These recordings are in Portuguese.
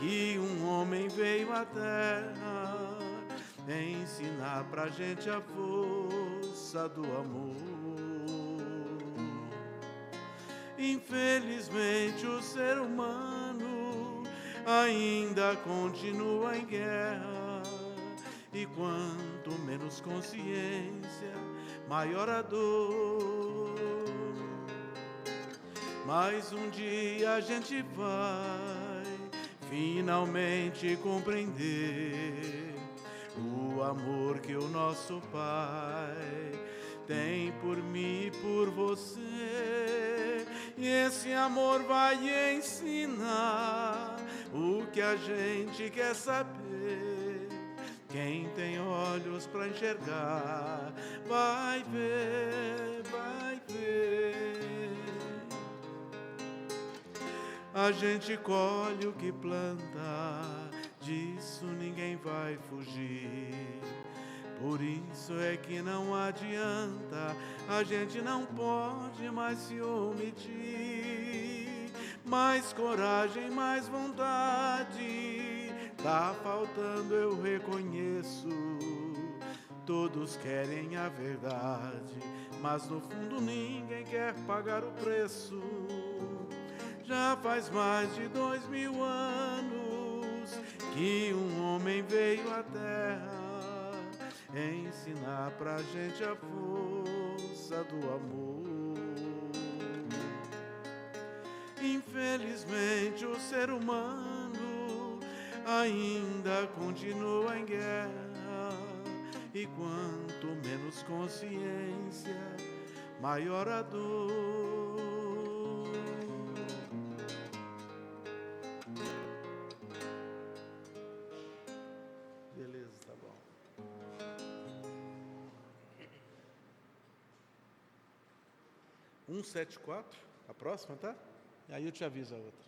que um homem veio à terra ensinar pra gente a força do amor. Infelizmente o ser humano ainda continua em guerra, e quanto menos consciência, maior a dor. Mas um dia a gente vai finalmente compreender o amor que o nosso Pai tem por mim e por você. E esse amor vai ensinar o que a gente quer saber. Quem tem olhos para enxergar vai ver, vai ver. A gente colhe o que planta, disso ninguém vai fugir. Por isso é que não adianta, a gente não pode mais se omitir. Mais coragem, mais vontade, tá faltando, eu reconheço. Todos querem a verdade, mas no fundo ninguém quer pagar o preço. Já faz mais de 2000 anos que um homem veio à terra ensinar pra gente a força do amor. Infelizmente o ser humano ainda continua em guerra, e quanto menos consciência, maior a dor. Beleza, tá bom. Um 174, a próxima, tá? E aí eu te aviso a outra.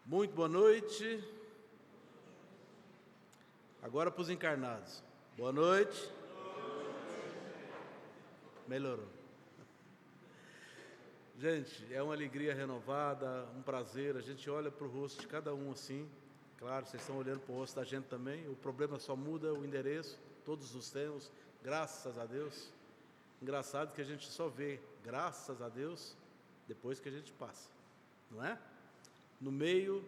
Muito boa noite. Agora para os encarnados. Boa noite. Melhorou. Gente, é uma alegria renovada, um prazer. A gente olha para o rosto de cada um assim. Claro, vocês estão olhando para o rosto da gente também. O problema só muda o endereço. Todos os temos, graças a Deus. Engraçado que a gente só vê, graças a Deus, depois que a gente passa. Não é? No meio,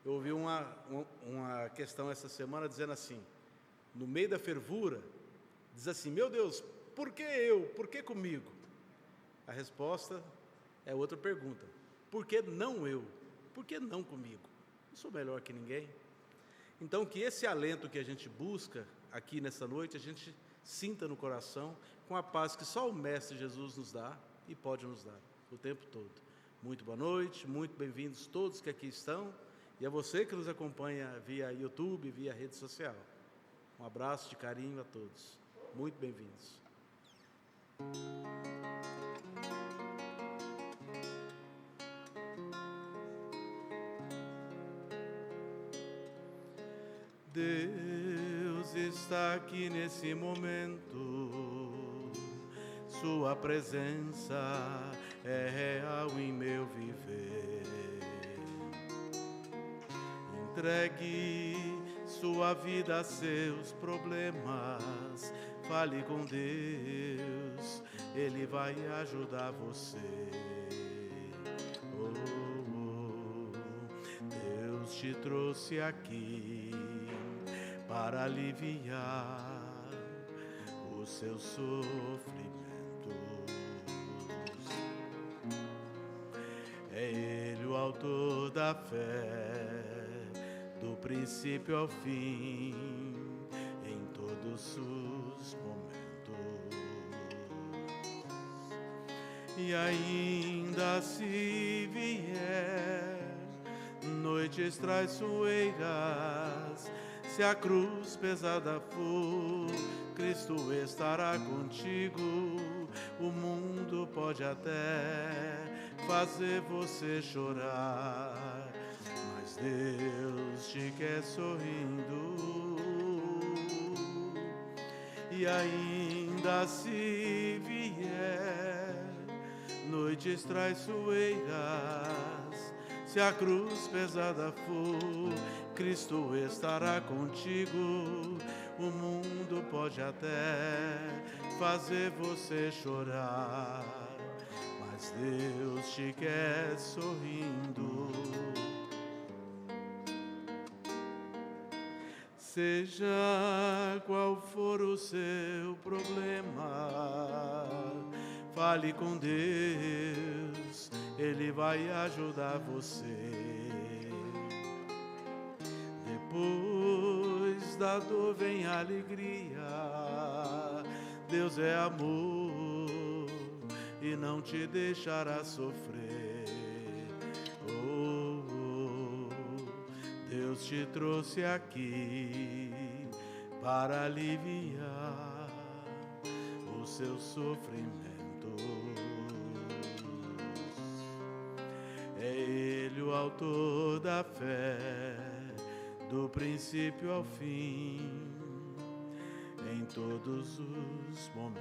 eu ouvi uma questão essa semana dizendo assim, no meio da fervura, diz assim, meu Deus, por que eu? Por que comigo? A resposta é outra pergunta, por que não eu? Por que não comigo? Eu sou melhor que ninguém. Então, que esse alento que a gente busca aqui nessa noite, a gente sinta no coração, com a paz que só o Mestre Jesus nos dá e pode nos dar o tempo todo. Muito boa noite, muito bem-vindos todos que aqui estão, e a você que nos acompanha via YouTube, via rede social. Um abraço de carinho a todos. Muito bem-vindos. Deus está aqui nesse momento, Sua presença é real em meu viver. Entregue sua vida a seus problemas, fale com Deus, Ele vai ajudar você. Deus te trouxe aqui para aliviar os seus sofrimentos. É Ele o autor da fé, do princípio ao fim, em todos os momentos. E ainda se vier noites traiçoeiras, se a cruz pesada for, Cristo estará contigo. O mundo pode até fazer você chorar, mas Deus te quer sorrindo. E E ainda se vier noites traiçoeiras, se a cruz pesada for, Cristo estará contigo. O mundo pode até fazer você chorar, mas Deus te quer sorrindo. Seja qual for o seu problema, fale com Deus, Ele vai ajudar você. Depois da dor vem a alegria. Deus é amor e não te deixará sofrer. Oh, Deus te trouxe aqui para aliviar os seus sofrimentos. É Ele o autor da fé, do princípio ao fim, em todos os momentos.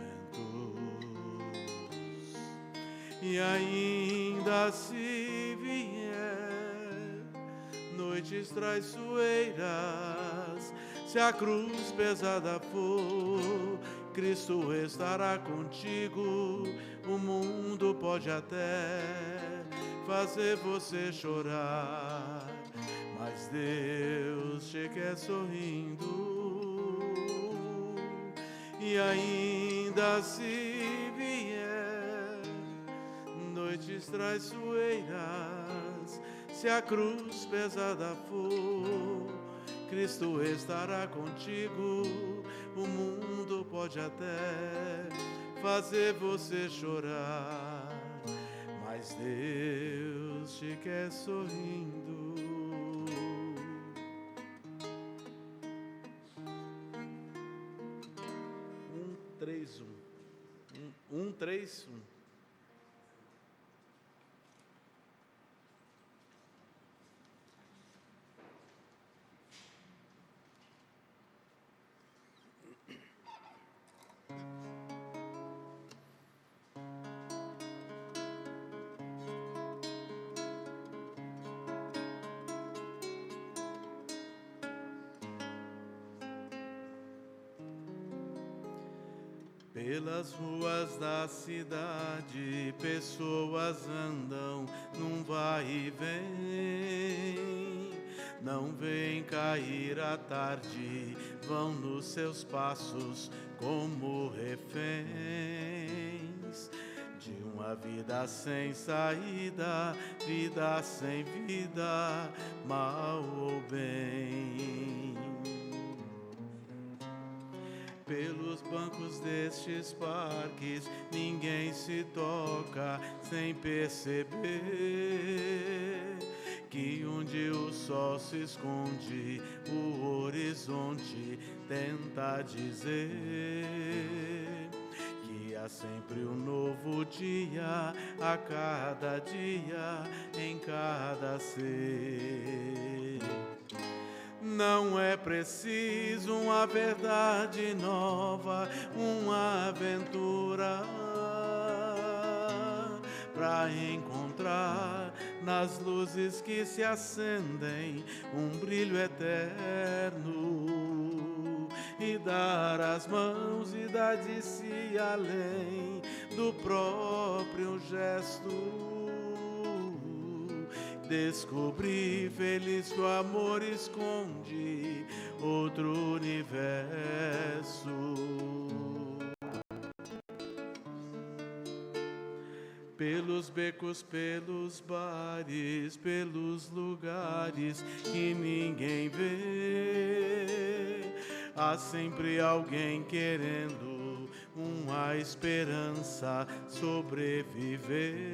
E ainda se vier noites traiçoeiras, se a cruz pesada for, Cristo estará contigo. O mundo pode até fazer você chorar, mas Deus te quer sorrindo. E ainda se vier noites traiçoeiras, se a cruz pesada for, Cristo estará contigo. O mundo pode até fazer você chorar, mas Deus te quer sorrindo. 1, 3, 1. Pelas ruas da cidade, pessoas andam num vai e vem. Não vem cair a tarde, vão nos seus passos como reféns de uma vida sem saída, vida sem vida, mal ou bem. Pelos bancos destes parques, ninguém se toca sem perceber que onde o sol se esconde, o horizonte tenta dizer que há sempre um novo dia, a cada dia, em cada ser. Não é preciso uma verdade nova, uma aventura para encontrar nas luzes que se acendem um brilho eterno e dar as mãos e dar de si além do próprio gesto. Descobri feliz que o amor esconde outro universo. Pelos becos, pelos bares, pelos lugares que ninguém vê, há sempre alguém querendo uma esperança sobreviver.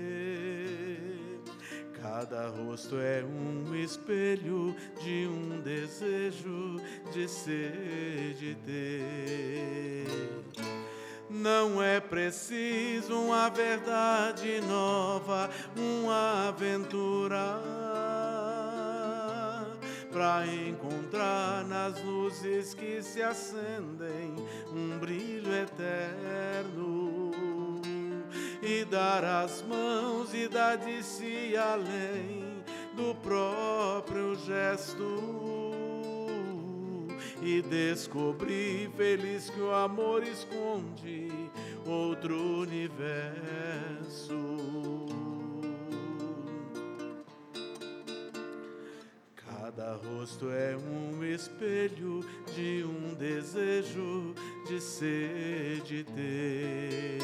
Cada rosto é um espelho de um desejo de ser, de ter. Não é preciso uma verdade nova, uma aventura para encontrar nas luzes que se acendem um brilho eterno, e dar as mãos e dar de si além do próprio gesto, e descobrir feliz que o amor esconde outro universo. Cada rosto é um espelho de um desejo de ser, de ter.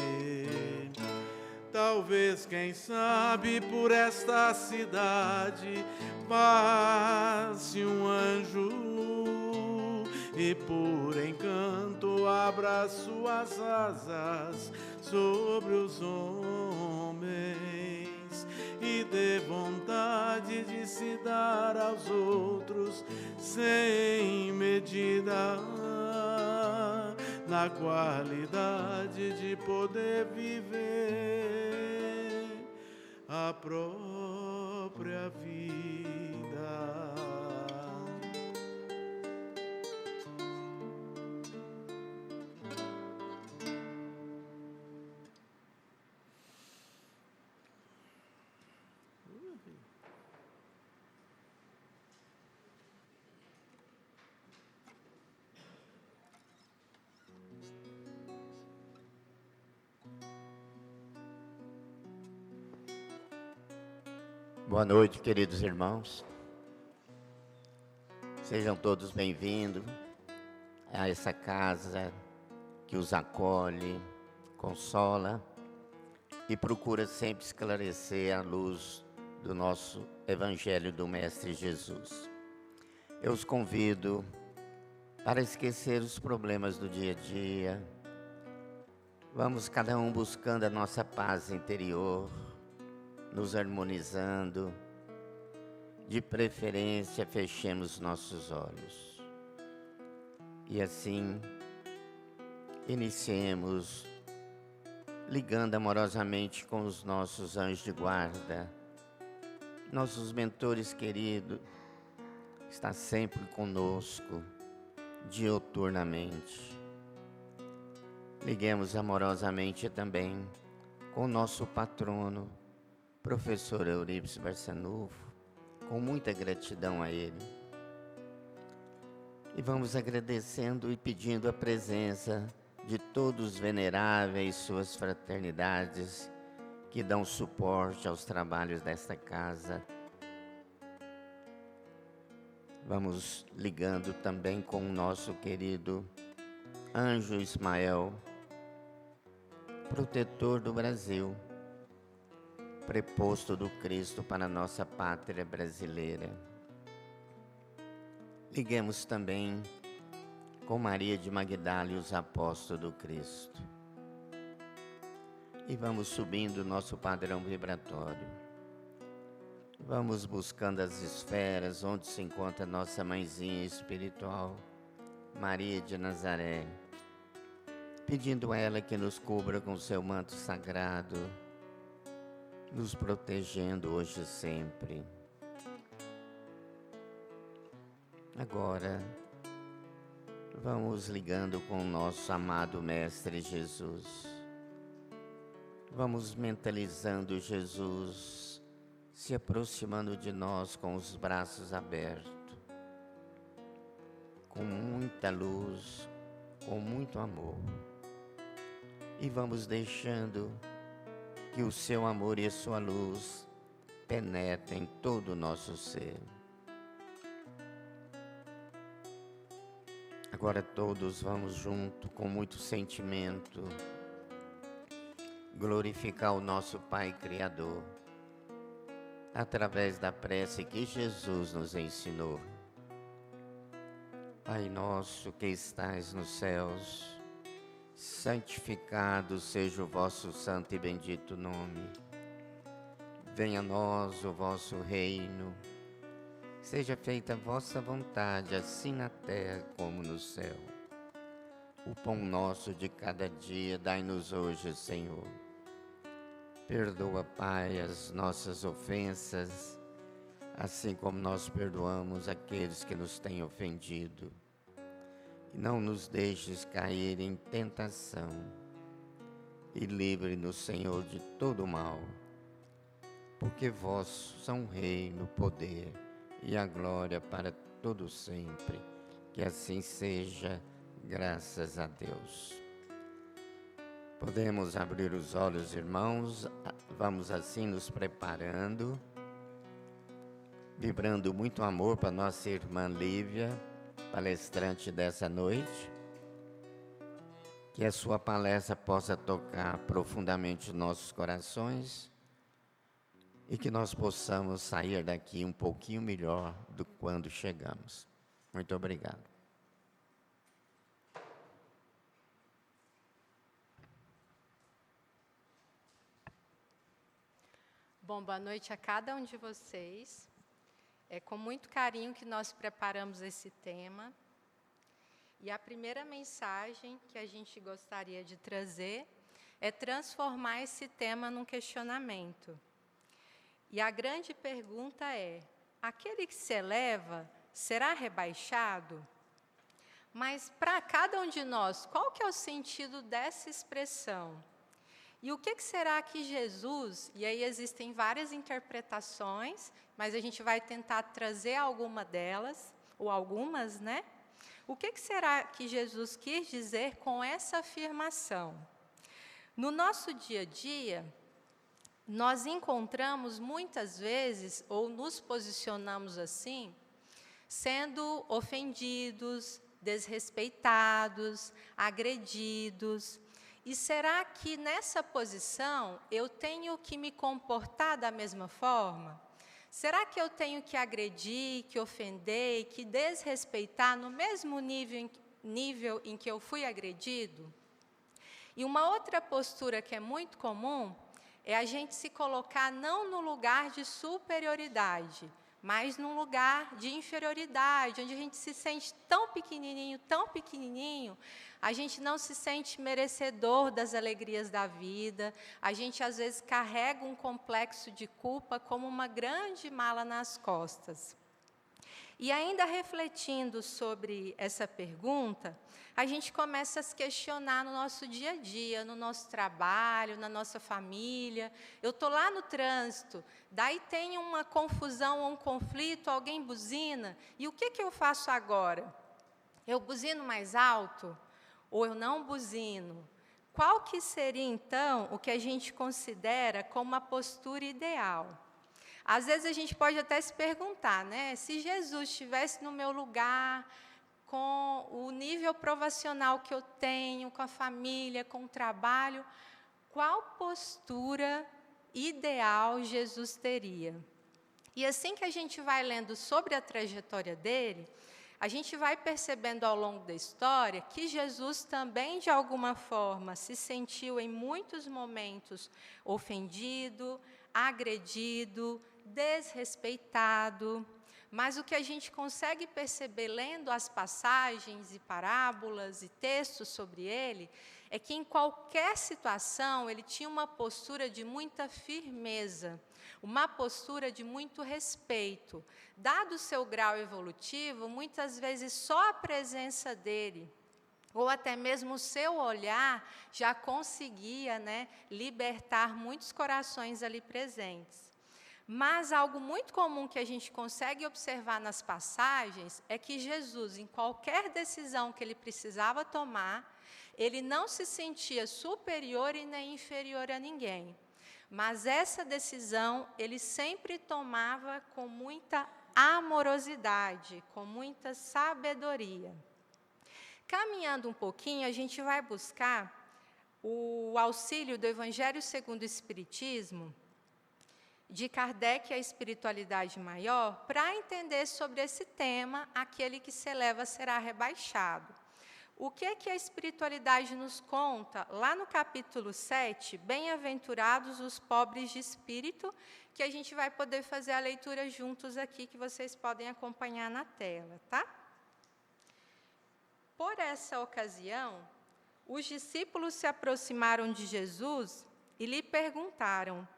Talvez, quem sabe, por esta cidade passe um anjo e por encanto abra suas asas sobre os homens e dê vontade de se dar aos outros sem medida, na qualidade de poder viver a própria vida. Boa noite, queridos irmãos. Sejam todos bem-vindos a essa casa que os acolhe, consola e procura sempre esclarecer a luz do nosso Evangelho do Mestre Jesus. Eu os convido para esquecer os problemas do dia a dia. Vamos cada um buscando a nossa paz interior, nos harmonizando. De preferência, fechemos nossos olhos. E assim, iniciemos ligando amorosamente com os nossos anjos de guarda, nossos mentores queridos, que está sempre conosco, diuturnamente. Liguemos amorosamente também com o nosso patrono, professor Eurípides Barçanufo, com muita gratidão a ele. E vamos agradecendo e pedindo a presença de todos os veneráveis, suas fraternidades, que dão suporte aos trabalhos desta casa. Vamos ligando também com o nosso querido Anjo Ismael, protetor do Brasil, preposto do Cristo para a nossa pátria brasileira. Liguemos também com Maria de Magdala e os apóstolos do Cristo. E vamos subindo o nosso padrão vibratório. Vamos buscando as esferas onde se encontra nossa mãezinha espiritual, Maria de Nazaré, pedindo a ela que nos cubra com seu manto sagrado, nos protegendo hoje e sempre. Agora, vamos ligando com o nosso amado Mestre Jesus. Vamos mentalizando Jesus se aproximando de nós com os braços abertos, com muita luz, com muito amor. E vamos deixando que o seu amor e a sua luz penetrem todo o nosso ser. Agora todos vamos junto, com muito sentimento, glorificar o nosso Pai Criador, através da prece que Jesus nos ensinou. Pai nosso que estais nos céus, santificado seja o vosso santo e bendito nome. Venha a nós o vosso reino. Seja feita a vossa vontade, assim na terra como no céu. O pão nosso de cada dia dai-nos hoje, Senhor. Perdoa, Pai, as nossas ofensas, assim como nós perdoamos aqueles que nos têm ofendido. E não nos deixes cair em tentação, e livre-nos, Senhor, de todo mal, porque vós são o reino, o poder e a glória para todo sempre. Que assim seja, graças a Deus. Podemos abrir os olhos, irmãos. Vamos assim nos preparando, vibrando muito amor para nossa irmã Lívia, palestrante dessa noite. Que a sua palestra possa tocar profundamente os nossos corações e que nós possamos sair daqui um pouquinho melhor do que quando chegamos. Muito obrigado. Bom, boa noite a cada um de vocês. É com muito carinho que nós preparamos esse tema. E a primeira mensagem que a gente gostaria de trazer é transformar esse tema num questionamento. E a grande pergunta é: aquele que se eleva será rebaixado? Mas para cada um de nós, qual que é o sentido dessa expressão? E o que será que Jesus, e aí existem várias interpretações, mas a gente vai tentar trazer alguma delas, ou algumas, né? O que será que Jesus quis dizer com essa afirmação? No nosso dia a dia, nós encontramos muitas vezes, ou nos posicionamos assim, sendo ofendidos, desrespeitados, agredidos. E será que nessa posição eu tenho que me comportar da mesma forma? Será que eu tenho que agredir, que ofender, que desrespeitar no mesmo nível em que eu fui agredido? E uma outra postura que é muito comum é a gente se colocar não no lugar de superioridade, mas num lugar de inferioridade, onde a gente se sente tão pequenininho, a gente não se sente merecedor das alegrias da vida, a gente às vezes carrega um complexo de culpa como uma grande mala nas costas. E ainda refletindo sobre essa pergunta, a gente começa a se questionar no nosso dia a dia, no nosso trabalho, na nossa família. Eu estou lá no trânsito, daí tem uma confusão ou um conflito, alguém buzina, e o que eu faço agora? Eu buzino mais alto ou eu não buzino? Qual que seria, então, o que a gente considera como a postura ideal? Às vezes a gente pode até se perguntar, né? Se Jesus estivesse no meu lugar, com o nível provacional que eu tenho, com a família, com o trabalho, qual postura ideal Jesus teria? E assim que a gente vai lendo sobre a trajetória dele, a gente vai percebendo ao longo da história que Jesus também, de alguma forma, se sentiu em muitos momentos ofendido, agredido, desrespeitado. Mas o que a gente consegue perceber lendo as passagens e parábolas e textos sobre ele é que em qualquer situação ele tinha uma postura de muita firmeza, uma postura de muito respeito. Dado o seu grau evolutivo, muitas vezes só a presença dele, ou até mesmo o seu olhar, já conseguia, né, libertar muitos corações ali presentes. Mas algo muito comum que a gente consegue observar nas passagens é que Jesus, em qualquer decisão que ele precisava tomar, ele não se sentia superior e nem inferior a ninguém. Mas essa decisão ele sempre tomava com muita amorosidade, com muita sabedoria. Caminhando um pouquinho, a gente vai buscar o auxílio do Evangelho segundo o Espiritismo, de Kardec e a espiritualidade maior, para entender sobre esse tema, aquele que se eleva será rebaixado. O que é que a espiritualidade nos conta? Lá no capítulo 7, bem-aventurados os pobres de espírito, que a gente vai poder fazer a leitura juntos aqui, que vocês podem acompanhar na tela, tá? Por essa ocasião, os discípulos se aproximaram de Jesus e lhe perguntaram: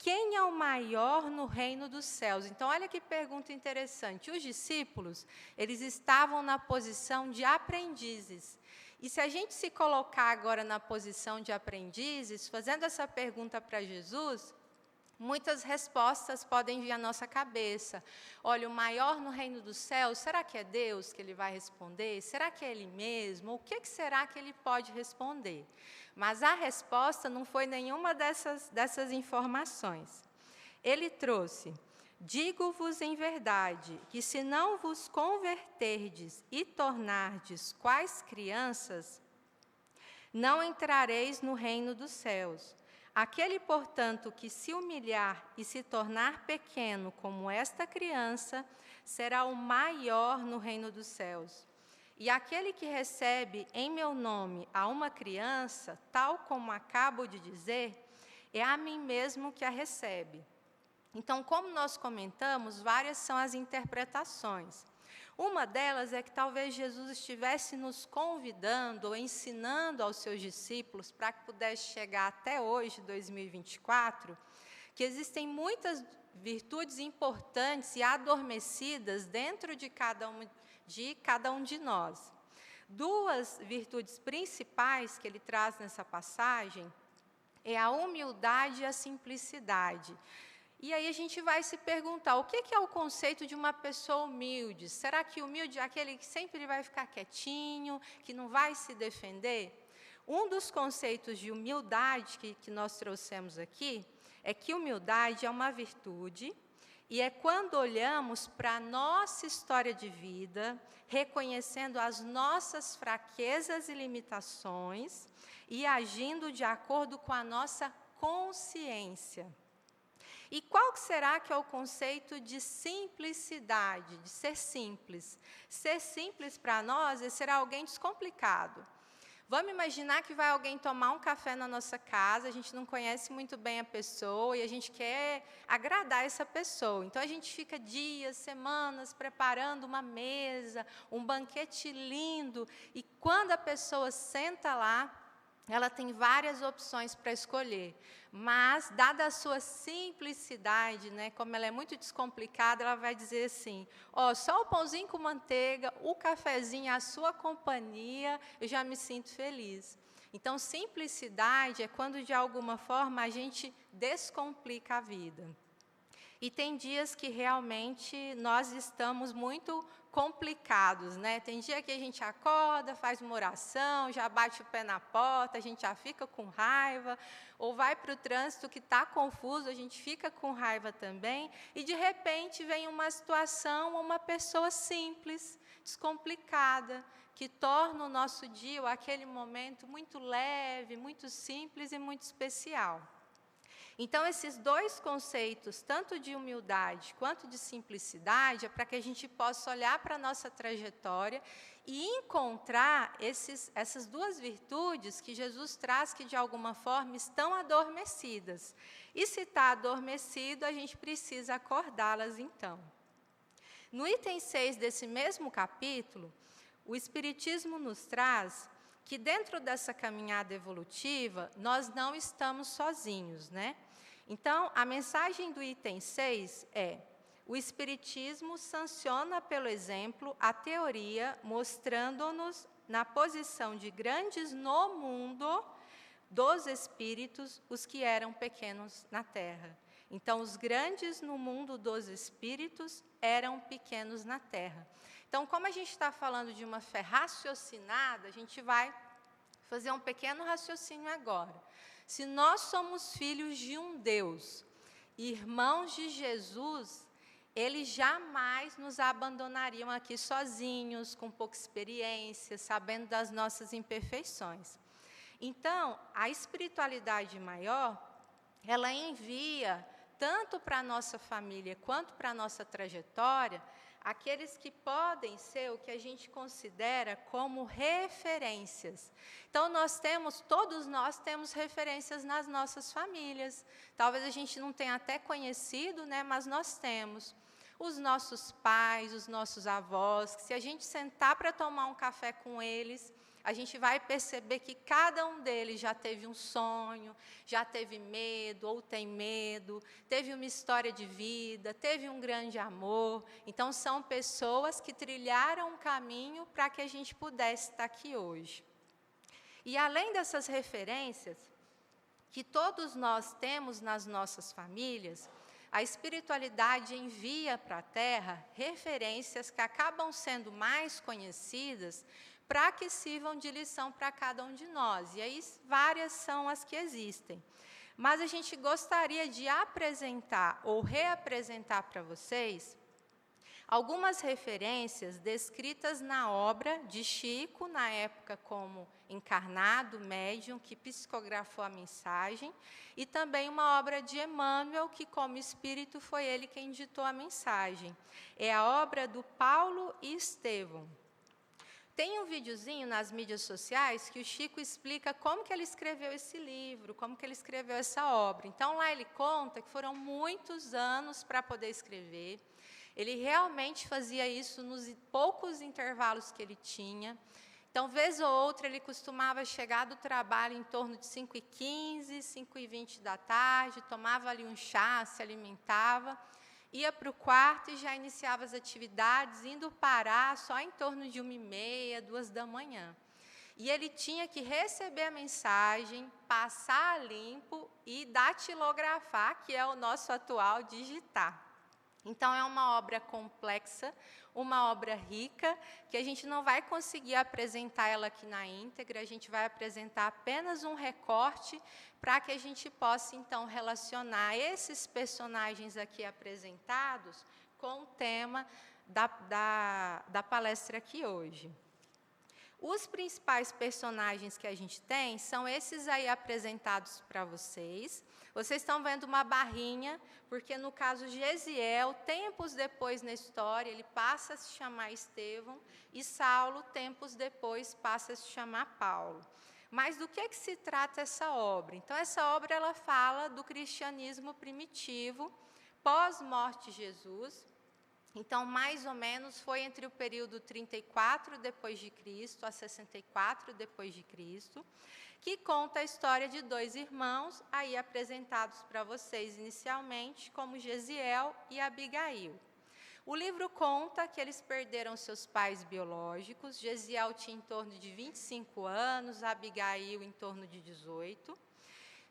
quem é o maior no reino dos céus? Então, olha que pergunta interessante. Os discípulos, eles estavam na posição de aprendizes. E se a gente se colocar agora na posição de aprendizes, fazendo essa pergunta para Jesus, muitas respostas podem vir à nossa cabeça. Olha, o maior no reino dos céus, será que é Deus que ele vai responder? Será que é ele mesmo? O que será que ele pode responder? Mas a resposta não foi nenhuma dessas informações. Ele trouxe: digo-vos em verdade, que se não vos converterdes e tornardes quais crianças, não entrareis no reino dos céus. Aquele, portanto, que se humilhar e se tornar pequeno como esta criança, será o maior no reino dos céus. E aquele que recebe em meu nome a uma criança, tal como acabo de dizer, é a mim mesmo que a recebe. Então, como nós comentamos, várias são as interpretações. Uma delas é que talvez Jesus estivesse nos convidando ou ensinando aos seus discípulos, para que pudesse chegar até hoje, 2024, que existem muitas virtudes importantes e adormecidas dentro de cada um de nós. Duas virtudes principais que ele traz nessa passagem é a humildade e a simplicidade. E aí a gente vai se perguntar, o que é o conceito de uma pessoa humilde? Será que humilde é aquele que sempre vai ficar quietinho, que não vai se defender? Um dos conceitos de humildade que nós trouxemos aqui é que humildade é uma virtude, e é quando olhamos para a nossa história de vida, reconhecendo as nossas fraquezas e limitações e agindo de acordo com a nossa consciência. E qual será que é o conceito de simplicidade, de ser simples? Ser simples para nós é ser alguém descomplicado. Vamos imaginar que vai alguém tomar um café na nossa casa, a gente não conhece muito bem a pessoa e a gente quer agradar essa pessoa. Então, a gente fica dias, semanas preparando uma mesa, um banquete lindo, e quando a pessoa senta lá, ela tem várias opções para escolher, mas, dada a sua simplicidade, né, como ela é muito descomplicada, ela vai dizer assim, só o pãozinho com manteiga, o cafezinho, a sua companhia, eu já me sinto feliz. Então, simplicidade é quando, de alguma forma, a gente descomplica a vida. E tem dias que realmente nós estamos muito complicados, né? Tem dia que a gente acorda, faz uma oração, já bate o pé na porta, a gente já fica com raiva, ou vai para o trânsito que está confuso, a gente fica com raiva também, e de repente vem uma situação, uma pessoa simples, descomplicada, que torna o nosso dia, ou aquele momento, muito leve, muito simples e muito especial. Então, esses dois conceitos, tanto de humildade quanto de simplicidade, é para que a gente possa olhar para a nossa trajetória e encontrar essas duas virtudes que Jesus traz, que de alguma forma estão adormecidas. E se está adormecido, a gente precisa acordá-las então. No item 6 desse mesmo capítulo, o Espiritismo nos traz que dentro dessa caminhada evolutiva, nós não estamos sozinhos, né? Então, a mensagem do item 6 é: o Espiritismo sanciona pelo exemplo a teoria, mostrando-nos na posição de grandes no mundo dos espíritos, os que eram pequenos na Terra. Então, os grandes no mundo dos espíritos eram pequenos na Terra. Então, como a gente está falando de uma fé raciocinada, a gente vai fazer um pequeno raciocínio agora. Se nós somos filhos de um Deus, irmãos de Jesus, eles jamais nos abandonariam aqui sozinhos, com pouca experiência, sabendo das nossas imperfeições. Então, a espiritualidade maior, ela envia, tanto para a nossa família quanto para a nossa trajetória, aqueles que podem ser o que a gente considera como referências. Então, todos nós temos referências nas nossas famílias. Talvez a gente não tenha até conhecido, né, mas nós temos os nossos pais, os nossos avós, que se a gente sentar para tomar um café com eles, a gente vai perceber que cada um deles já teve um sonho, já teve medo ou tem medo, teve uma história de vida, teve um grande amor. Então, são pessoas que trilharam um caminho para que a gente pudesse estar aqui hoje. E além dessas referências que todos nós temos nas nossas famílias, a espiritualidade envia para a Terra referências que acabam sendo mais conhecidas para que sirvam de lição para cada um de nós. E aí várias são as que existem. Mas a gente gostaria de apresentar ou reapresentar para vocês algumas referências descritas na obra de Chico, na época como encarnado, médium, que psicografou a mensagem, e também uma obra de Emmanuel, que como espírito foi ele quem ditou a mensagem. É a obra do Paulo e Estevão. Tem um videozinho nas mídias sociais que o Chico explica como que ele escreveu esse livro, como que ele escreveu essa obra. Então, lá ele conta que foram muitos anos para poder escrever. Ele realmente fazia isso nos poucos intervalos que ele tinha. Então, vez ou outra, ele costumava chegar do trabalho em torno de 5h15, 5h20 da tarde, tomava ali um chá, se alimentava, ia para o quarto e já iniciava as atividades, indo parar só em torno de 1h30, 2h. E ele tinha que receber a mensagem, passar a limpo e datilografar, que é o nosso atual digitar. Então, é uma obra complexa, uma obra rica, que a gente não vai conseguir apresentar ela aqui na íntegra, a gente vai apresentar apenas um recorte para que a gente possa, então, relacionar esses personagens aqui apresentados com o tema da palestra aqui hoje. Os principais personagens que a gente tem são esses aí apresentados para vocês. Vocês estão vendo uma barrinha, porque no caso de Gesiel, tempos depois na história, ele passa a se chamar Estevão, e Saulo, tempos depois, passa a se chamar Paulo. Mas do que se trata essa obra? Então, essa obra ela fala do cristianismo primitivo, pós-morte de Jesus. Então, mais ou menos, foi entre o período 34 depois de Cristo a 64 depois de Cristo, que conta a história de dois irmãos, aí apresentados para vocês inicialmente, como Gesiel e Abigail. O livro conta que eles perderam seus pais biológicos. Gesiel tinha em torno de 25 anos, Abigail em torno de 18.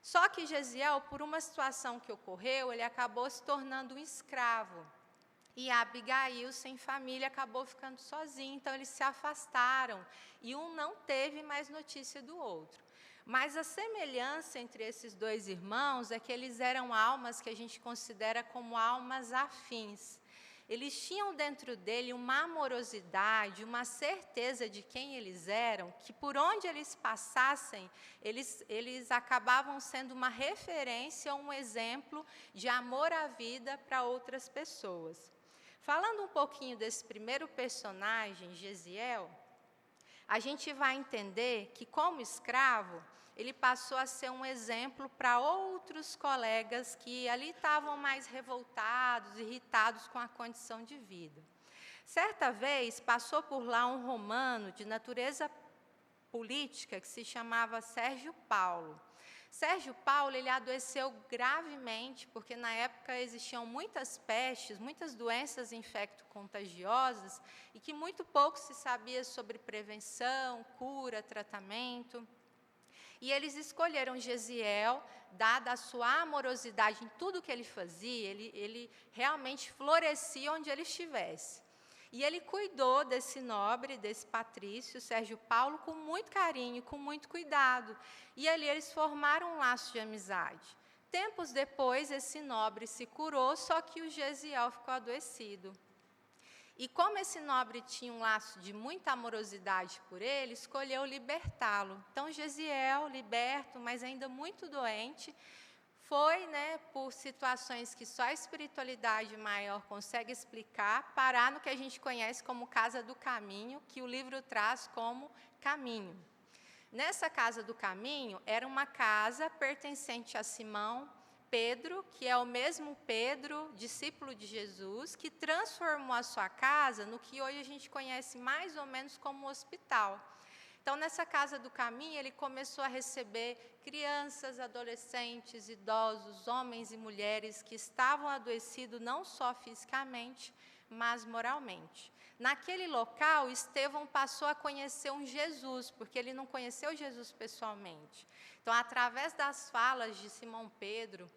Só que Gesiel, por uma situação que ocorreu, ele acabou se tornando um escravo. E Abigail, sem família, acabou ficando sozinha, então eles se afastaram, e um não teve mais notícia do outro. Mas a semelhança entre esses dois irmãos é que eles eram almas que a gente considera como almas afins. Eles tinham dentro dele uma amorosidade, uma certeza de quem eles eram, que por onde eles passassem, eles acabavam sendo uma referência, um exemplo de amor à vida para outras pessoas. Falando um pouquinho desse primeiro personagem, Gesiel, a gente vai entender que, como escravo, ele passou a ser um exemplo para outros colegas que ali estavam mais revoltados, irritados com a condição de vida. Certa vez, passou por lá um romano de natureza política que se chamava Sérgio Paulo. Sérgio Paulo, ele adoeceu gravemente, porque na época existiam muitas pestes, muitas doenças infecto-contagiosas, e que muito pouco se sabia sobre prevenção, cura, tratamento. E eles escolheram Gesiel, dada a sua amorosidade em tudo que ele fazia, ele realmente florescia onde ele estivesse. E ele cuidou desse nobre, desse patrício, Sérgio Paulo, com muito carinho, com muito cuidado. E ali eles formaram um laço de amizade. Tempos depois, esse nobre se curou, só que o Gesiel ficou adoecido. E como esse nobre tinha um laço de muita amorosidade por ele, escolheu libertá-lo. Então, Gesiel, liberto, mas ainda muito doente, foi, por situações que só a espiritualidade maior consegue explicar, parar no que a gente conhece como Casa do Caminho, que o livro traz como caminho. Nessa Casa do Caminho, era uma casa pertencente a Simão Pedro, que é o mesmo Pedro, discípulo de Jesus, que transformou a sua casa no que hoje a gente conhece mais ou menos como hospital. Então, nessa casa do caminho, ele começou a receber crianças, adolescentes, idosos, homens e mulheres que estavam adoecidos não só fisicamente, mas moralmente. Naquele local, Estevão passou a conhecer um Jesus, porque ele não conheceu Jesus pessoalmente. Então, através das falas de Simão Pedro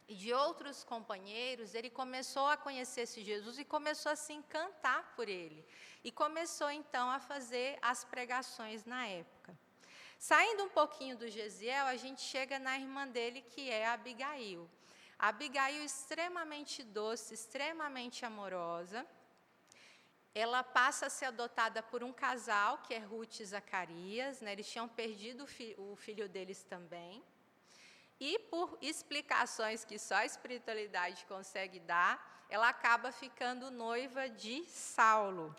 e de outros companheiros, ele começou a conhecer esse Jesus e começou a se encantar por ele. E começou, então, a fazer as pregações na época. Saindo um pouquinho do Gesiel, a gente chega na irmã dele, que é a Abigail. A Abigail, extremamente doce, extremamente amorosa. Ela passa a ser adotada por um casal, que é Ruth e Zacarias, né? Eles tinham perdido o filho deles também. E por explicações que só a espiritualidade consegue dar, ela acaba ficando noiva de Saulo.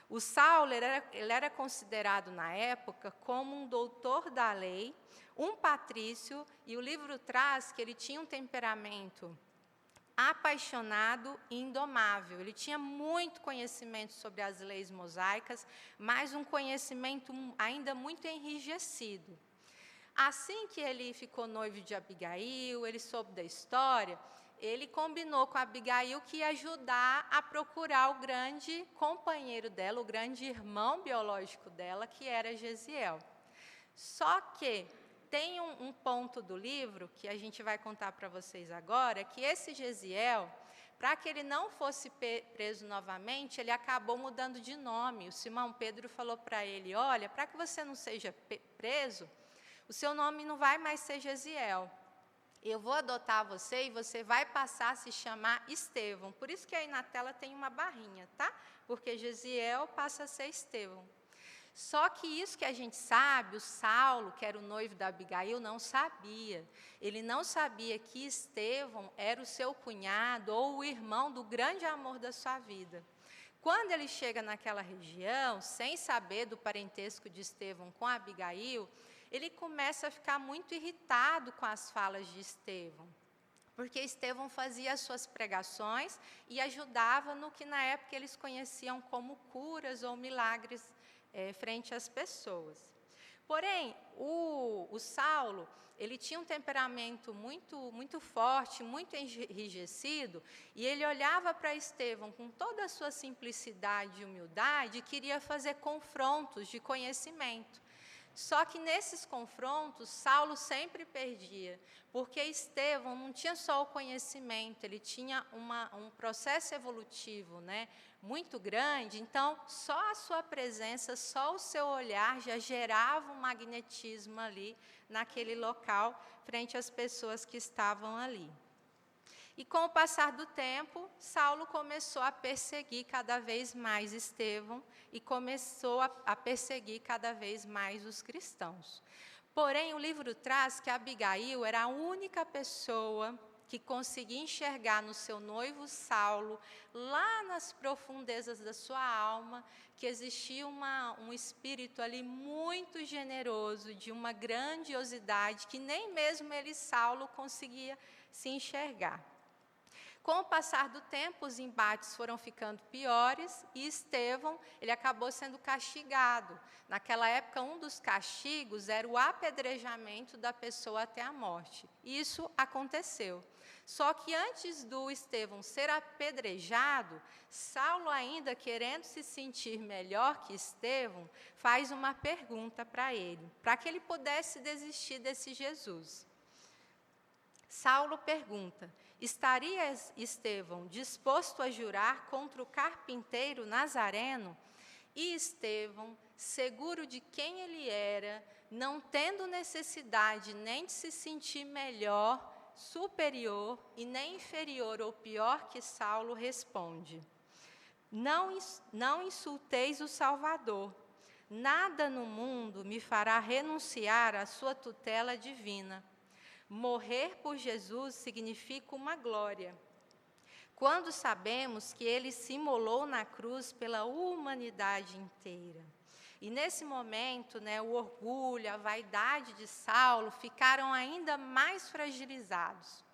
O Saulo ele era considerado na época como um doutor da lei, um patrício, e o livro traz que ele tinha um temperamento apaixonado e indomável. Ele tinha muito conhecimento sobre as leis mosaicas, mas um conhecimento ainda muito enrijecido. Assim que ele ficou noivo de Abigail, ele soube da história, ele combinou com a Abigail que ia ajudar a procurar o grande companheiro dela, o grande irmão biológico dela, que era Gesiel. Só que tem um ponto do livro, que a gente vai contar para vocês agora, que esse Gesiel, para que ele não fosse preso novamente, ele acabou mudando de nome. O Simão Pedro falou para ele, olha, para que você não seja preso, o seu nome não vai mais ser Gesiel. Eu vou adotar você e você vai passar a se chamar Estevão. Por isso que aí na tela tem uma barrinha, tá? Porque Gesiel passa a ser Estevão. Só que isso que a gente sabe, o Saulo, que era o noivo da Abigail, não sabia. Ele não sabia que Estevão era o seu cunhado ou o irmão do grande amor da sua vida. Quando ele chega naquela região, sem saber do parentesco de Estevão com a Abigail, ele começa a ficar muito irritado com as falas de Estevão, porque Estevão fazia as suas pregações e ajudava no que na época eles conheciam como curas ou milagres frente às pessoas. Porém, o Saulo, ele tinha um temperamento muito forte, muito enrijecido, e ele olhava para Estevão com toda a sua simplicidade e humildade e queria fazer confrontos de conhecimento. Só que nesses confrontos, Saulo sempre perdia, porque Estevão não tinha só o conhecimento, ele tinha um processo evolutivo, né, muito grande, então só a sua presença, só o seu olhar já gerava um magnetismo ali naquele local, frente às pessoas que estavam ali. E com o passar do tempo, Saulo começou a perseguir cada vez mais Estevão e começou a perseguir cada vez mais os cristãos. Porém, o livro traz que Abigail era a única pessoa que conseguia enxergar no seu noivo Saulo, lá nas profundezas da sua alma, que existia um espírito ali muito generoso, de uma grandiosidade, que nem mesmo ele, Saulo, conseguia se enxergar. Com o passar do tempo, os embates foram ficando piores e Estevão, ele acabou sendo castigado. Naquela época, um dos castigos era o apedrejamento da pessoa até a morte. Isso aconteceu. Só que antes do Estevão ser apedrejado, Saulo, ainda querendo se sentir melhor que Estevão, faz uma pergunta para ele, para que ele pudesse desistir desse Jesus. Saulo pergunta: estaria Estevão disposto a jurar contra o carpinteiro Nazareno? E Estevão, seguro de quem ele era, não tendo necessidade nem de se sentir melhor, superior e nem inferior ou pior que Saulo, responde: não insulteis o Salvador. Nada no mundo me fará renunciar à sua tutela divina. Morrer por Jesus significa uma glória. Quando sabemos que ele se imolou na cruz pela humanidade inteira. E nesse momento, né, o orgulho, a vaidade de Saulo ficaram ainda mais fragilizados.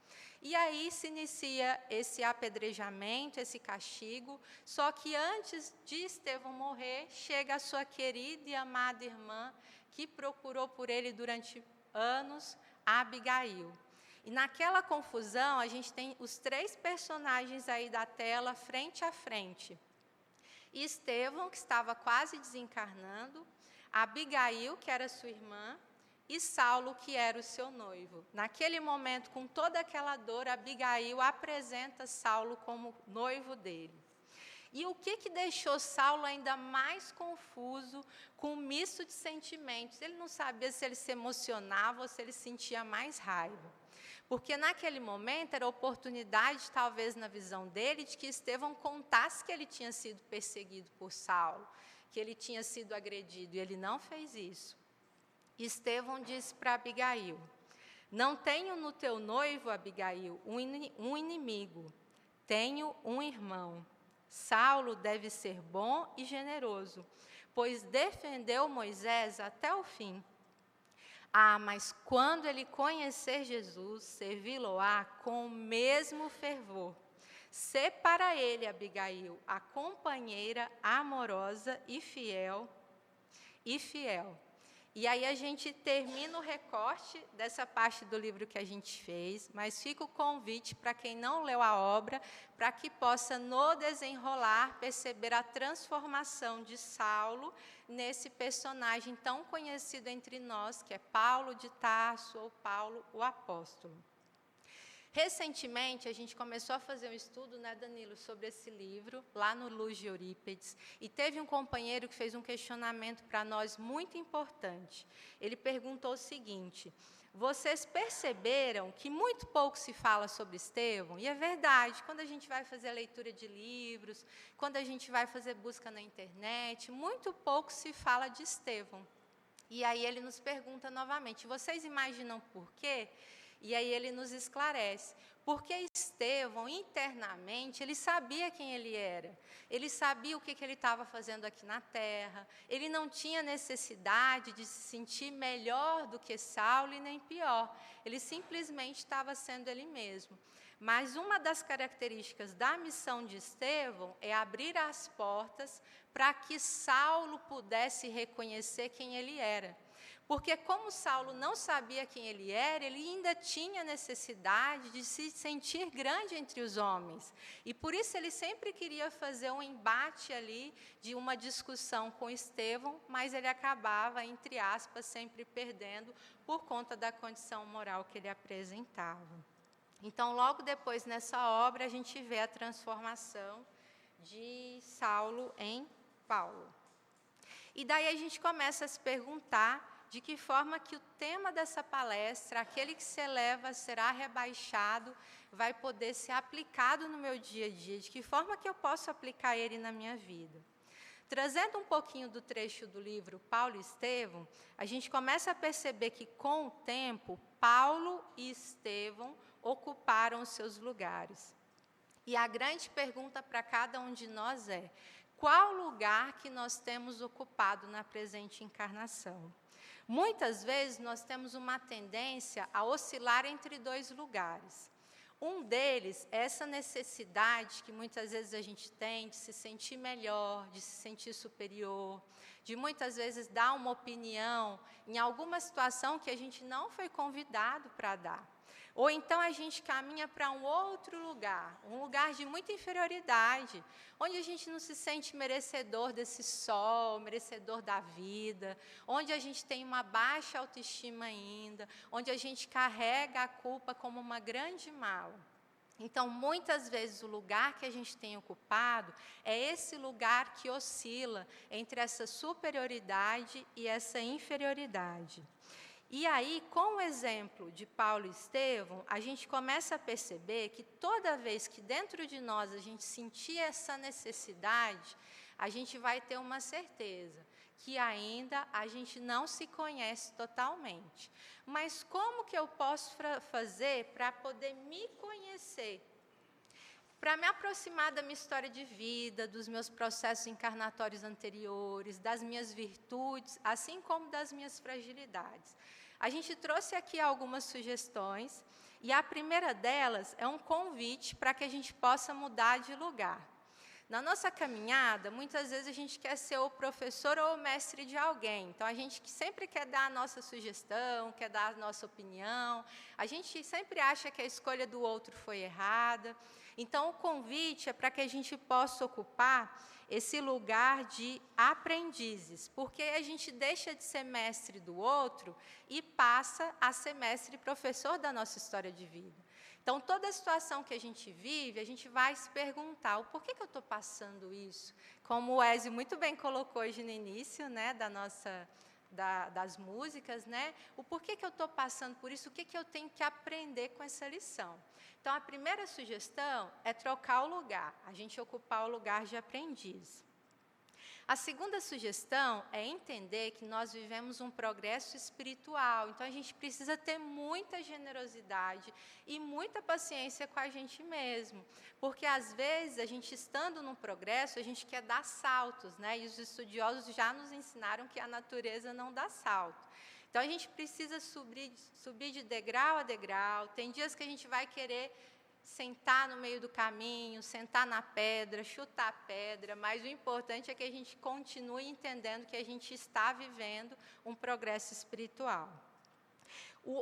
E aí se inicia esse apedrejamento, esse castigo, só que antes de Estevão morrer, chega a sua querida e amada irmã, que procurou por ele durante anos, Abigail. E naquela confusão, a gente tem os 3 personagens aí da tela, frente a frente. Estevão, que estava quase desencarnando, Abigail, que era sua irmã, e Saulo, que era o seu noivo. Naquele momento, com toda aquela dor, Abigail apresenta Saulo como noivo dele. E o que deixou Saulo ainda mais confuso, com um misto de sentimentos? Ele não sabia se ele se emocionava ou se ele sentia mais raiva. Porque naquele momento era a oportunidade, talvez na visão dele, de que Estevão contasse que ele tinha sido perseguido por Saulo, que ele tinha sido agredido, e ele não fez isso. Estevão disse para Abigail: não tenho no teu noivo, Abigail, um inimigo, tenho um irmão. Saulo deve ser bom e generoso, pois defendeu Moisés até o fim. Ah, mas quando ele conhecer Jesus, servi-lo-á com o mesmo fervor. Sê para ele, Abigail, a companheira amorosa e fiel. E aí a gente termina o recorte dessa parte do livro que a gente fez, mas fica o convite para quem não leu a obra, para que possa, no desenrolar, perceber a transformação de Saulo nesse personagem tão conhecido entre nós, que é Paulo de Tarso, ou Paulo o apóstolo. Recentemente, a gente começou a fazer um estudo, né, Danilo, sobre esse livro, lá no Luz de Eurípides, e teve um companheiro que fez um questionamento para nós muito importante. Ele perguntou o seguinte: vocês perceberam que muito pouco se fala sobre Estevão? E é verdade, quando a gente vai fazer a leitura de livros, quando a gente vai fazer busca na internet, muito pouco se fala de Estevão. E aí ele nos pergunta novamente: vocês imaginam por quê? E aí ele nos esclarece, porque Estevão, internamente, ele sabia quem ele era, ele sabia o que ele estava fazendo aqui na terra, ele não tinha necessidade de se sentir melhor do que Saulo e nem pior, ele simplesmente estava sendo ele mesmo. Mas uma das características da missão de Estevão é abrir as portas para que Saulo pudesse reconhecer quem ele era. Porque como Saulo não sabia quem ele era, ele ainda tinha necessidade de se sentir grande entre os homens. E por isso ele sempre queria fazer um embate ali, de uma discussão com Estevão, mas ele acabava, entre aspas, sempre perdendo por conta da condição moral que ele apresentava. Então, logo depois, nessa obra, a gente vê a transformação de Saulo em Paulo. E daí a gente começa a se perguntar de que forma que o tema dessa palestra, aquele que se eleva será rebaixado, vai poder ser aplicado no meu dia a dia, de que forma que eu posso aplicar ele na minha vida. Trazendo um pouquinho do trecho do livro Paulo e Estevão, a gente começa a perceber que, com o tempo, Paulo e Estevão ocuparam os seus lugares. E a grande pergunta para cada um de nós é: qual lugar que nós temos ocupado na presente encarnação? Muitas vezes nós temos uma tendência a oscilar entre 2 lugares. Um deles é essa necessidade que muitas vezes a gente tem de se sentir melhor, de se sentir superior, de muitas vezes dar uma opinião em alguma situação que a gente não foi convidado para dar. Ou então a gente caminha para um outro lugar, um lugar de muita inferioridade, onde a gente não se sente merecedor desse sol, merecedor da vida, onde a gente tem uma baixa autoestima ainda, onde a gente carrega a culpa como uma grande mala. Então, muitas vezes, o lugar que a gente tem ocupado é esse lugar que oscila entre essa superioridade e essa inferioridade. E aí, com o exemplo de Paulo e Estevão, a gente começa a perceber que toda vez que dentro de nós a gente sentir essa necessidade, a gente vai ter uma certeza que ainda a gente não se conhece totalmente. Mas como que eu posso fazer para poder me conhecer? Para me aproximar da minha história de vida, dos meus processos encarnatórios anteriores, das minhas virtudes, assim como das minhas fragilidades. A gente trouxe aqui algumas sugestões, e a primeira delas é um convite para que a gente possa mudar de lugar. Na nossa caminhada, muitas vezes a gente quer ser o professor ou o mestre de alguém. Então, a gente sempre quer dar a nossa sugestão, quer dar a nossa opinião. A gente sempre acha que a escolha do outro foi errada. Então, o convite é para que a gente possa ocupar esse lugar de aprendizes, porque a gente deixa de ser mestre do outro e passa a ser mestre e professor da nossa história de vida. Então, toda situação que a gente vive, a gente vai se perguntar, o porquê que eu estou passando isso? Como o Ezio muito bem colocou hoje no início, né, das músicas, né, o porquê que eu estou passando por isso, o que eu tenho que aprender com essa lição. Então, a primeira sugestão é trocar o lugar, a gente ocupar o lugar de aprendiz. A segunda sugestão é entender que nós vivemos um progresso espiritual, então a gente precisa ter muita generosidade e muita paciência com a gente mesmo, porque às vezes a gente estando num progresso, a gente quer dar saltos, né? E os estudiosos já nos ensinaram que a natureza não dá salto. Então a gente precisa subir de degrau a degrau, tem dias que a gente vai querer sentar no meio do caminho, sentar na pedra, chutar a pedra, mas o importante é que a gente continue entendendo que a gente está vivendo um progresso espiritual.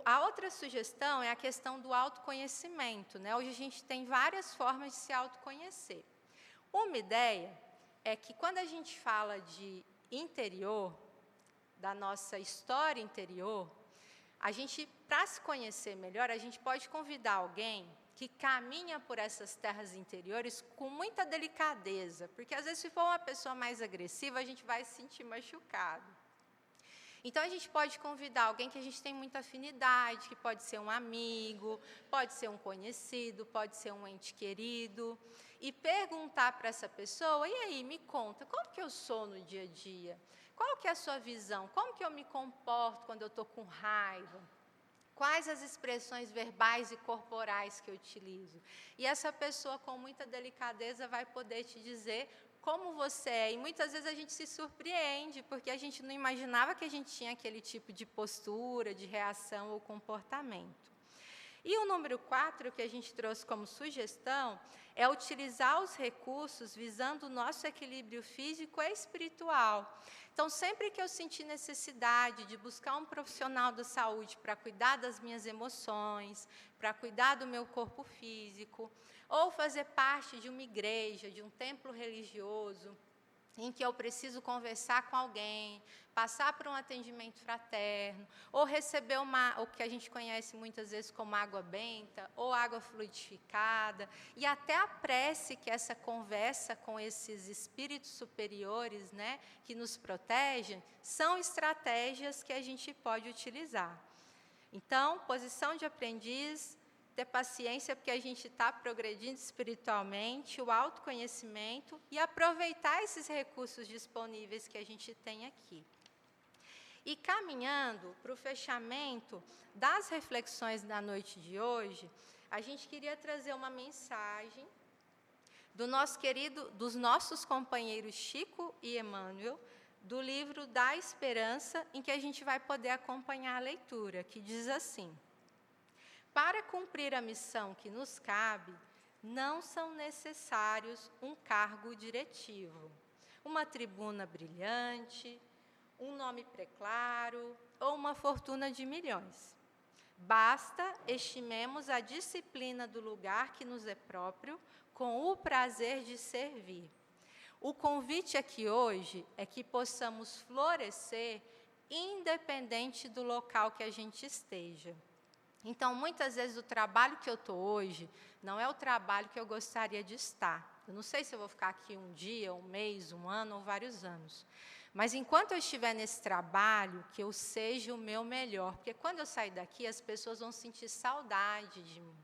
A outra sugestão é a questão do autoconhecimento, né? Hoje a gente tem várias formas de se autoconhecer. Uma ideia é que quando a gente fala de interior, da nossa história interior, a gente, para se conhecer melhor, a gente pode convidar alguém que caminha por essas terras interiores com muita delicadeza, porque às vezes se for uma pessoa mais agressiva, a gente vai se sentir machucado. Então a gente pode convidar alguém que a gente tem muita afinidade, que pode ser um amigo, pode ser um conhecido, pode ser um ente querido, e perguntar para essa pessoa, e aí, me conta, como que eu sou no dia a dia? Qual que é a sua visão? Como que eu me comporto quando eu estou com raiva? Quais as expressões verbais e corporais que eu utilizo? E essa pessoa, com muita delicadeza, vai poder te dizer como você é. E muitas vezes a gente se surpreende, porque a gente não imaginava que a gente tinha aquele tipo de postura, de reação ou comportamento. E o número 4, que a gente trouxe como sugestão, é utilizar os recursos visando o nosso equilíbrio físico e espiritual. Então, sempre que eu sentir necessidade de buscar um profissional da saúde para cuidar das minhas emoções, para cuidar do meu corpo físico, ou fazer parte de uma igreja, de um templo religioso, em que eu preciso conversar com alguém, passar por um atendimento fraterno, ou receber o que a gente conhece muitas vezes como água benta, ou água fluidificada, e até a prece, que é essa conversa com esses espíritos superiores, né, que nos protegem, são estratégias que a gente pode utilizar. Então, posição de aprendiz, ter paciência porque a gente está progredindo espiritualmente, o autoconhecimento e aproveitar esses recursos disponíveis que a gente tem aqui. E caminhando para o fechamento das reflexões da noite de hoje, a gente queria trazer uma mensagem dos nossos companheiros Chico e Emmanuel, do livro Da Esperança, em que a gente vai poder acompanhar a leitura, que diz assim: para cumprir a missão que nos cabe, não são necessários um cargo diretivo, uma tribuna brilhante, um nome preclaro ou uma fortuna de milhões. Basta estimemos a disciplina do lugar que nos é próprio, com o prazer de servir. O convite aqui hoje é que possamos florescer independente do local que a gente esteja. Então, muitas vezes, o trabalho que eu estou hoje não é o trabalho que eu gostaria de estar. Eu não sei se eu vou ficar aqui um dia, um mês, um ano ou vários anos. Mas, enquanto eu estiver nesse trabalho, que eu seja o meu melhor. Porque, quando eu sair daqui, as pessoas vão sentir saudade de mim.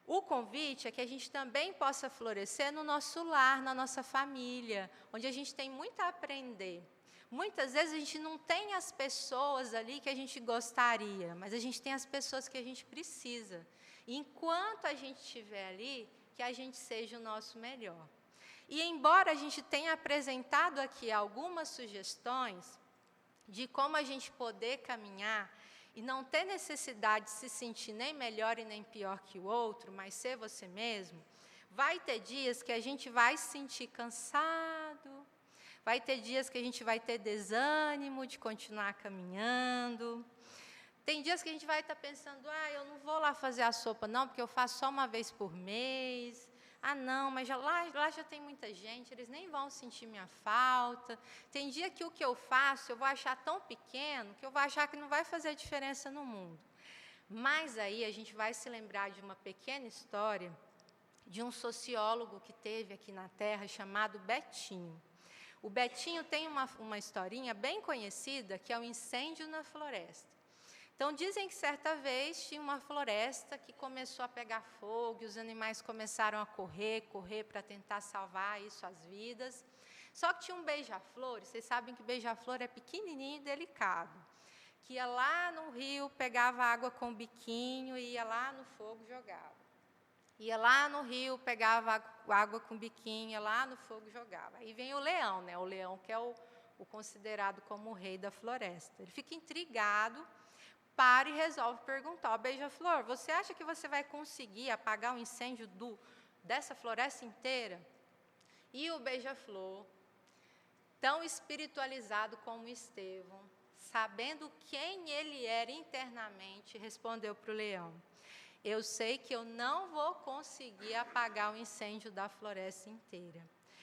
O convite é que a gente também possa florescer no nosso lar, na nossa família, onde a gente tem muito a aprender. Muitas vezes a gente não tem as pessoas ali que a gente gostaria, mas a gente tem as pessoas que a gente precisa. E enquanto a gente estiver ali, que a gente seja o nosso melhor. E embora a gente tenha apresentado aqui algumas sugestões de como a gente poder caminhar, e não ter necessidade de se sentir nem melhor e nem pior que o outro, mas ser você mesmo, vai ter dias que a gente vai se sentir cansado, vai ter dias que a gente vai ter desânimo de continuar caminhando. Tem dias que a gente vai estar pensando, eu não vou lá fazer a sopa não, porque eu faço só uma vez por mês. Não, mas lá já tem muita gente, eles nem vão sentir minha falta. Tem dia que o que eu faço, eu vou achar tão pequeno, que eu vou achar que não vai fazer diferença no mundo. Mas aí a gente vai se lembrar de uma pequena história de um sociólogo que teve aqui na Terra, chamado Betinho. O Betinho tem uma historinha bem conhecida, que é o incêndio na floresta. Então, dizem que certa vez tinha uma floresta que começou a pegar fogo, e os animais começaram a correr para tentar salvar aí suas vidas. Só que tinha um beija-flor, e vocês sabem que beija-flor é pequenininho e delicado, que ia lá no rio, pegava água com o biquinho e ia lá no fogo e jogava. Ia lá no rio, pegava água com o biquinho, ia lá no fogo e jogava. Aí vem o leão, né? O leão que é o considerado como o rei da floresta. Ele fica intrigado, para e resolve perguntar: beija-flor, você acha que você vai conseguir apagar o incêndio dessa floresta inteira? E o beija-flor, tão espiritualizado como Estevão, sabendo quem ele era internamente, respondeu para o leão: eu sei que eu não vou conseguir apagar o incêndio da floresta inteira.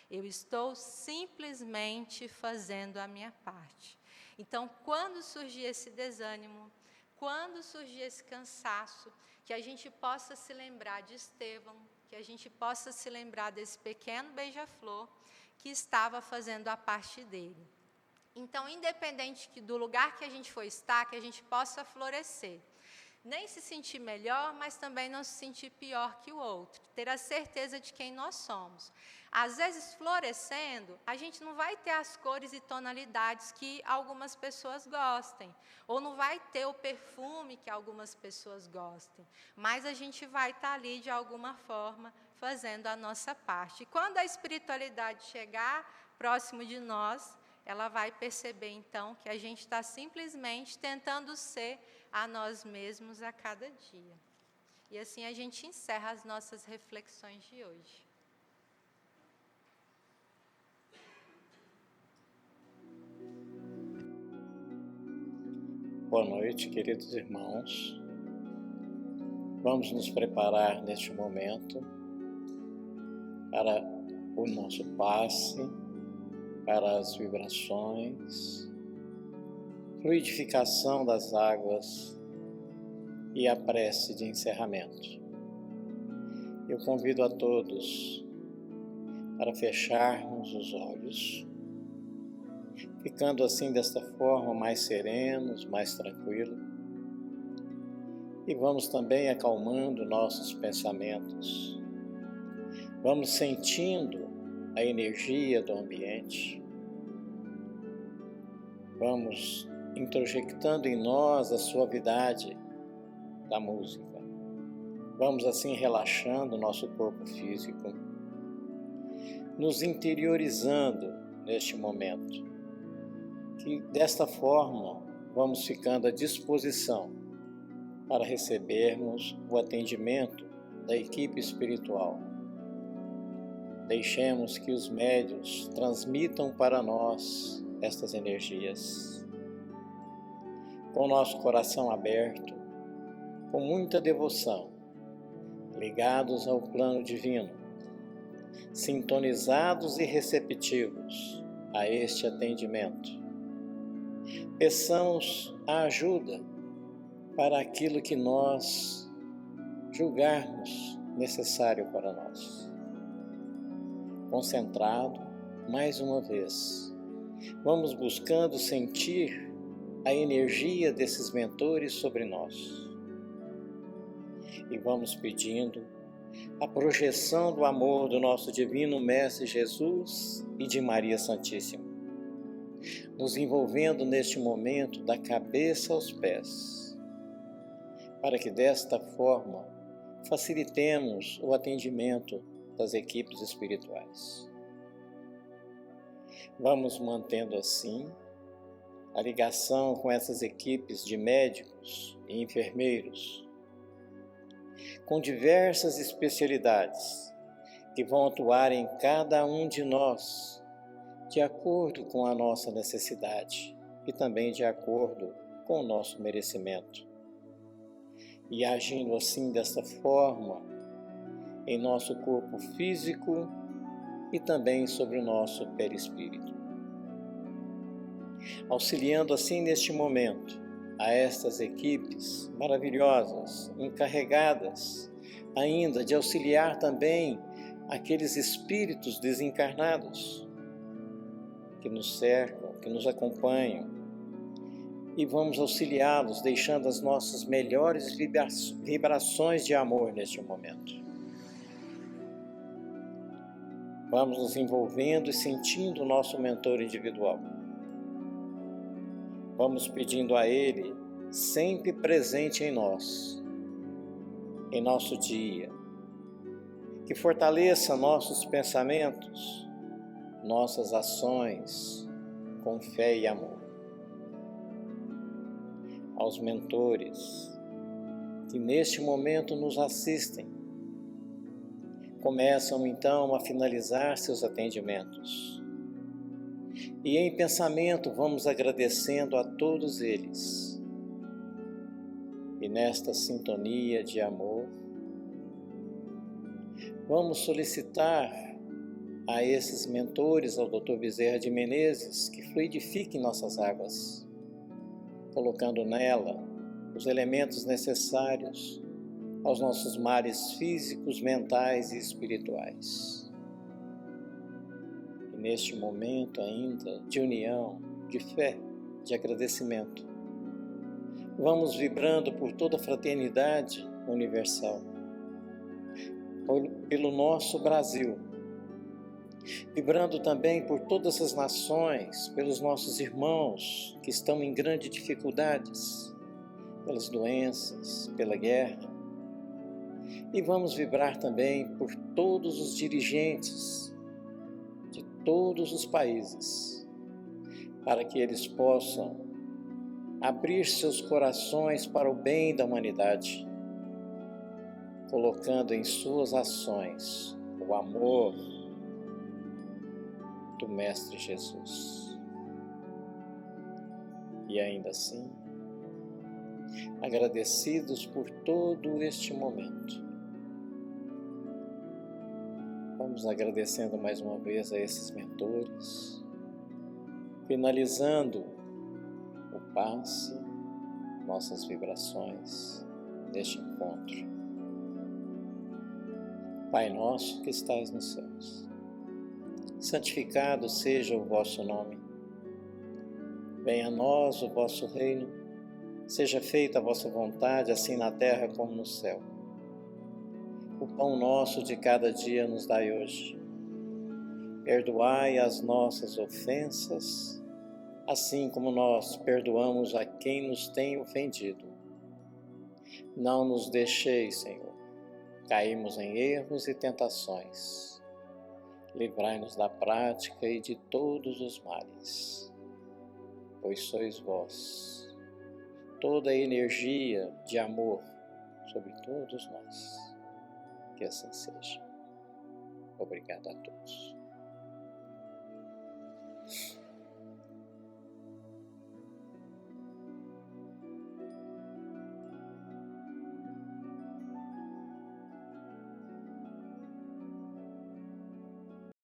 Eu estou simplesmente fazendo a minha parte. Então, quando surgir esse desânimo, quando surgir esse cansaço, que a gente possa se lembrar de Estevão, que a gente possa se lembrar desse pequeno beija-flor que estava fazendo a parte dele. Então, independente do lugar que a gente for estar, que a gente possa florescer. Nem se sentir melhor, mas também não se sentir pior que o outro. Ter a certeza de quem nós somos. Às vezes, florescendo, a gente não vai ter as cores e tonalidades que algumas pessoas gostem. Ou não vai ter o perfume que algumas pessoas gostem. Mas a gente vai estar ali, de alguma forma, fazendo a nossa parte. E quando a espiritualidade chegar próximo de nós, ela vai perceber, então, que a gente está simplesmente tentando ser a nós mesmos a cada dia. E assim a gente encerra as nossas reflexões de hoje. Boa noite, queridos irmãos. Vamos nos preparar neste momento para o nosso passe, para as vibrações, fluidificação das águas e a prece de encerramento. Eu convido a todos para fecharmos os olhos, ficando assim desta forma mais serenos, mais tranquilos. E vamos também acalmando nossos pensamentos. Vamos sentindo a energia do ambiente. Vamos introjectando em nós a suavidade da música. Vamos assim relaxando o nosso corpo físico, nos interiorizando neste momento, que desta forma vamos ficando à disposição para recebermos o atendimento da equipe espiritual. Deixemos que os médiuns transmitam para nós estas energias. Com o nosso coração aberto, com muita devoção, ligados ao plano divino, sintonizados e receptivos a este atendimento. Peçamos a ajuda para aquilo que nós julgarmos necessário para nós. Concentrado, mais uma vez, vamos buscando sentir a energia desses mentores sobre nós. E vamos pedindo a projeção do amor do nosso Divino Mestre Jesus e de Maria Santíssima, nos envolvendo neste momento da cabeça aos pés, para que desta forma facilitemos o atendimento das equipes espirituais. Vamos mantendo assim a ligação com essas equipes de médicos e enfermeiros, com diversas especialidades que vão atuar em cada um de nós, de acordo com a nossa necessidade e também de acordo com o nosso merecimento. E agindo assim desta forma, em nosso corpo físico e também sobre o nosso perispírito. Auxiliando assim neste momento a estas equipes maravilhosas, encarregadas ainda de auxiliar também aqueles espíritos desencarnados que nos cercam, que nos acompanham, e vamos auxiliá-los deixando as nossas melhores vibrações de amor neste momento. Vamos nos envolvendo e sentindo o nosso mentor individual. Vamos pedindo a Ele, sempre presente em nós, em nosso dia, que fortaleça nossos pensamentos, nossas ações, com fé e amor. Aos mentores que neste momento nos assistem, começam então a finalizar seus atendimentos. E em pensamento vamos agradecendo a todos eles. E nesta sintonia de amor, vamos solicitar a esses mentores, ao Dr. Bezerra de Menezes, que fluidifiquem nossas águas, colocando nela os elementos necessários aos nossos mares físicos, mentais e espirituais. E neste momento ainda de união, de fé, de agradecimento, vamos vibrando por toda a fraternidade universal, pelo nosso Brasil, vibrando também por todas as nações, pelos nossos irmãos que estão em grandes dificuldades, pelas doenças, pela guerra. E vamos vibrar também por todos os dirigentes de todos os países, para que eles possam abrir seus corações para o bem da humanidade, colocando em suas ações o amor do Mestre Jesus. E ainda assim, agradecidos por todo este momento, vamos agradecendo mais uma vez a esses mentores, finalizando o passe, nossas vibrações deste encontro. Pai nosso que estais nos céus, santificado seja o vosso nome. Venha a nós o vosso reino, seja feita a vossa vontade, assim na terra como no céu. O pão nosso de cada dia nos dai hoje. Perdoai as nossas ofensas, assim como nós perdoamos a quem nos tem ofendido. Não nos deixeis, Senhor, cairmos em erros e tentações. Livrai-nos da prática e de todos os males, pois sois vós toda a energia de amor sobre todos nós. Que assim seja. Obrigado a todos.